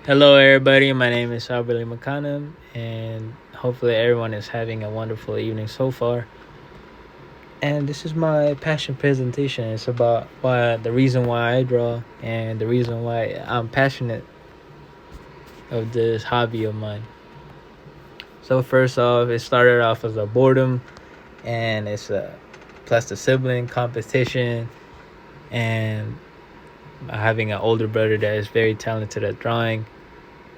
Hello, everybody. My name is Abeli Makanem, and hopefully, everyone is having a wonderful evening so far. And this is my passion presentation. It's about the reason why I draw and the reason why I'm passionate of this hobby of mine. So, first off, it started off as a boredom, and it's a plus the sibling competition, and having an older brother that is very talented at drawing.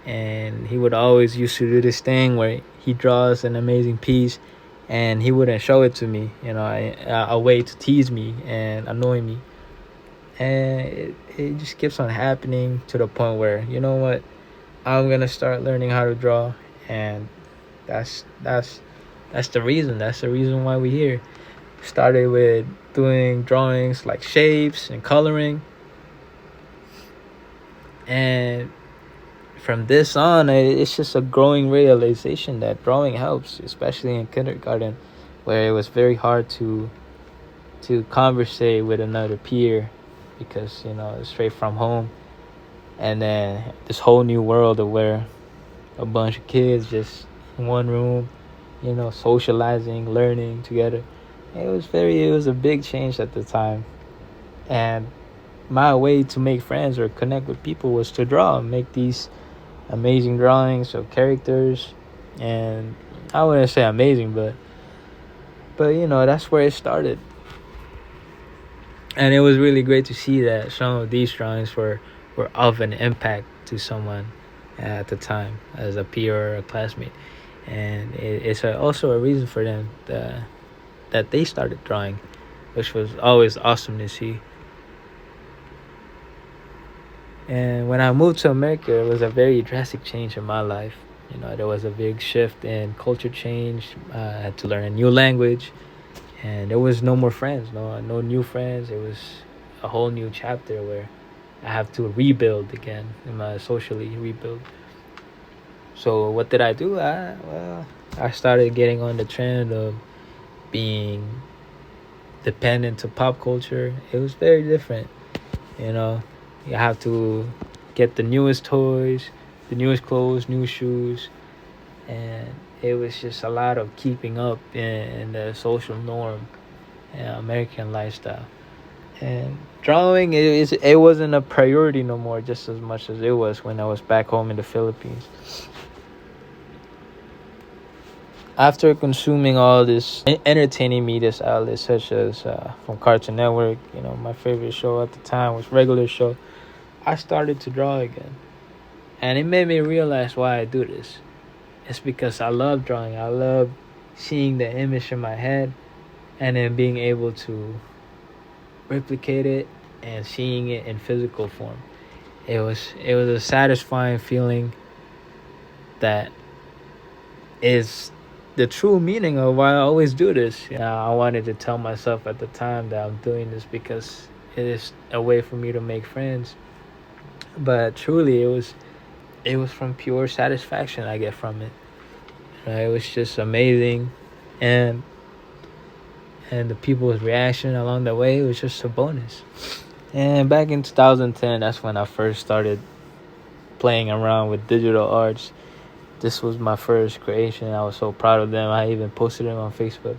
And he would always used to do this thing where he draws an amazing piece and he wouldn't show it to me, a way to tease me and annoy me. And it just keeps on happening to the point where, you know what, I'm gonna start learning how to draw. And that's the reason. That's the reason why we're here. Started with doing drawings like shapes and coloring, and from this on, it's just a growing realization that drawing helps, especially in kindergarten, where it was very hard to conversate with another peer because it's straight from home, and then this whole new world of where a bunch of kids just in one room, socializing, learning together. It was a big change at the time, and my way to make friends or connect with people was to draw, make these amazing drawings of characters. And I wouldn't say amazing, but that's where it started. And it was really great to see that some of these drawings were of an impact to someone at the time as a peer or a classmate. And it's also a reason for them that they started drawing, which was always awesome to see. And when I moved to America, it was a very drastic change in my life. There was a big shift in culture change. I had to learn a new language, and there was no more friends, no new friends. It was a whole new chapter where I have to rebuild again, socially rebuild. So what did I do? I started getting on the trend of being dependent to pop culture. It was very different, you know. You have to get the newest toys, the newest clothes, new shoes, and it was just a lot of keeping up in the social norm and American lifestyle. And drawing it wasn't a priority no more, just as much as it was when I was back home in the Philippines. After consuming all this entertaining media outlets such as from Cartoon Network, my favorite show at the time was Regular Show, I started to draw again. And it made me realize why I do this. It's because I love drawing. I love seeing the image in my head and then being able to replicate it and seeing it in physical form. It was a satisfying feeling that is the true meaning of why I always do this. I wanted to tell myself at the time that I'm doing this because it is a way for me to make friends. But truly, it was from pure satisfaction I get from it. It was just amazing, and the people's reaction along the way was just a bonus. And back in 2010, that's when I first started playing around with digital arts. This was my first creation. I was so proud of them. I even posted them on Facebook,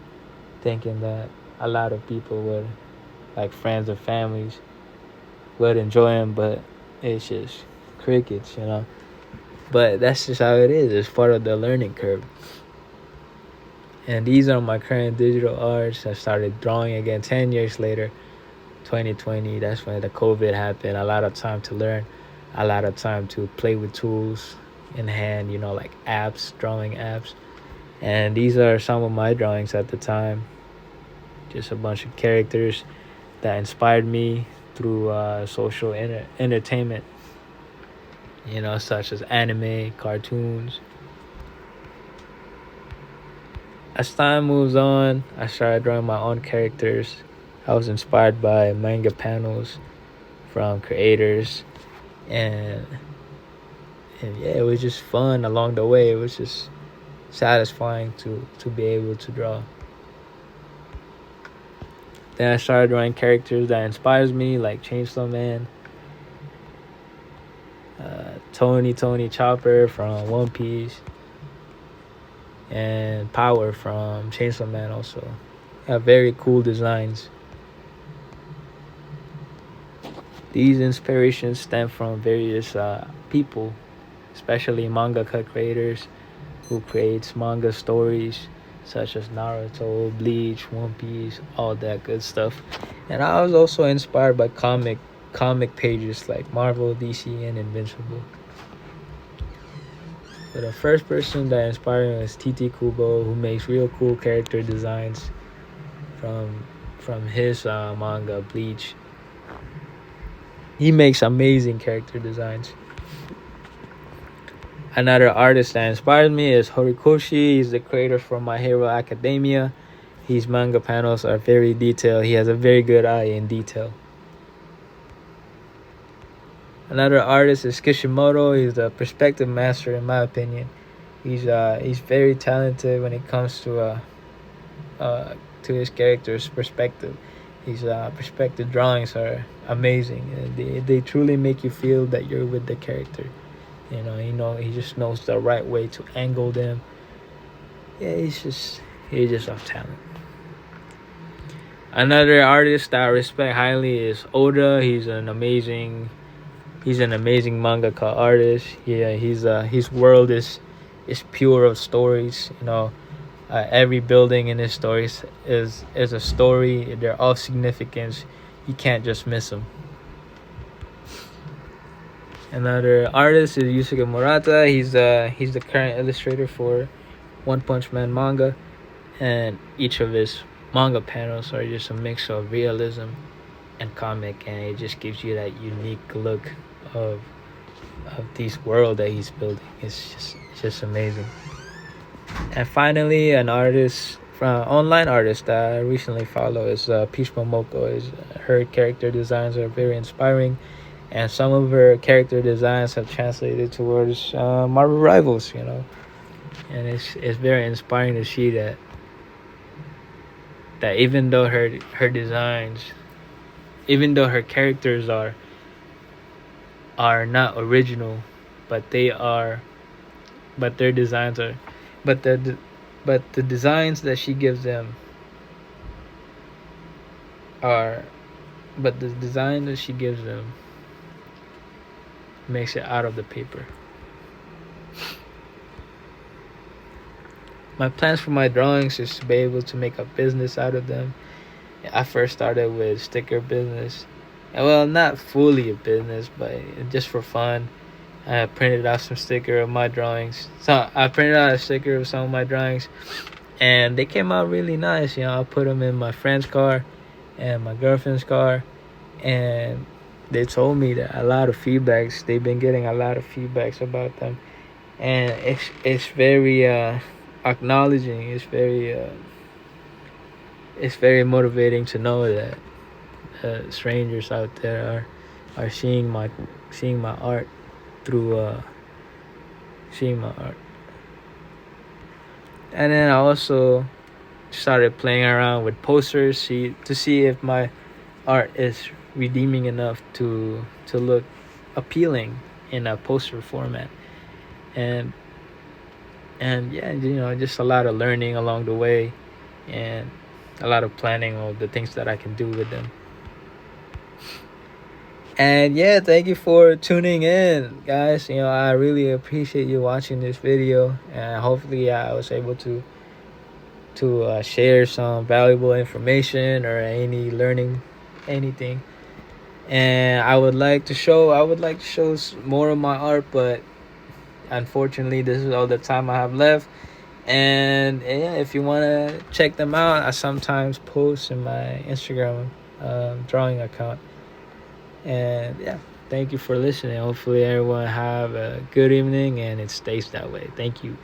thinking that a lot of people would, like friends and families, would enjoy them. But it's just crickets. But that's just how it is. It's part of the learning curve. And these are my current digital arts. I started drawing again 10 years later, 2020. That's when the COVID happened. A lot of time to learn, a lot of time to play with tools in hand, like apps, drawing apps. And these are some of my drawings at the time. Just a bunch of characters that inspired me through social entertainment, such as anime, cartoons. As time moves on, I started drawing my own characters. I was inspired by manga panels from creators, and yeah, it was just fun along the way. It was just satisfying to be able to draw. Then I started drawing characters that inspires me, like Chainsaw Man, Tony Chopper from One Piece, and Power from Chainsaw Man also. Have very cool designs. These inspirations stem from various people, especially mangaka creators who creates manga stories such as Naruto, Bleach, One Piece, all that good stuff. And I was also inspired by comic pages like Marvel, DC, and Invincible. But the first person that inspired me was TT Kubo, who makes real cool character designs from his manga Bleach. He makes amazing character designs. Another artist that inspired me is Horikoshi. He's the creator for My Hero Academia. His manga panels are very detailed. He has a very good eye in detail. Another artist is Kishimoto. He's the perspective master, in my opinion. He's very talented when it comes to his character's perspective. His perspective drawings are amazing. They truly make you feel that you're with the character. He just knows the right way to angle them. Yeah, he's just of talent. Another artist that I respect highly is Oda. He's an amazing mangaka artist. Yeah, his world is pure of stories. Every building in his stories is a story. They're all significance. You can't just miss them. Another artist is Yusuke Murata. He's the current illustrator for One Punch Man manga, and each of his manga panels are just a mix of realism and comic, and it just gives you that unique look of this world that he's building. It's just amazing. And finally, an artist from online artist that I recently follow is Peach Momoko. Her character designs are very inspiring, and some of her character designs have translated towards Marvel Rivals. And it's very inspiring to see that even though her designs, even though her characters are not original, but their designs are, but the designs that she gives them are, but the design that she gives them makes it out of the paper. My plans for my drawings is to be able to make a business out of them. I first started with sticker business. Well, not fully a business, but just for fun. I printed out some sticker of my drawings. So I printed out a sticker of some of my drawings, and they came out really nice. I put them in my friend's car and my girlfriend's car, and they told me that they've been getting a lot of feedbacks about them, and it's very acknowledging. It's very motivating to know that strangers out there are seeing my art through seeing my art. And then I also started playing around with posters to see if my art is redeeming enough to look appealing in a poster format. And yeah, just a lot of learning along the way, and a lot of planning of the things that I can do with them. And yeah, thank you for tuning in, guys. I really appreciate you watching this video, and hopefully I was able to share some valuable information or anything. And I would like to show more of my art, but unfortunately this is all the time I have left. And yeah, if you want to check them out, I sometimes post in my Instagram drawing account. And yeah, thank you for listening. Hopefully everyone have a good evening and it stays that way. Thank you.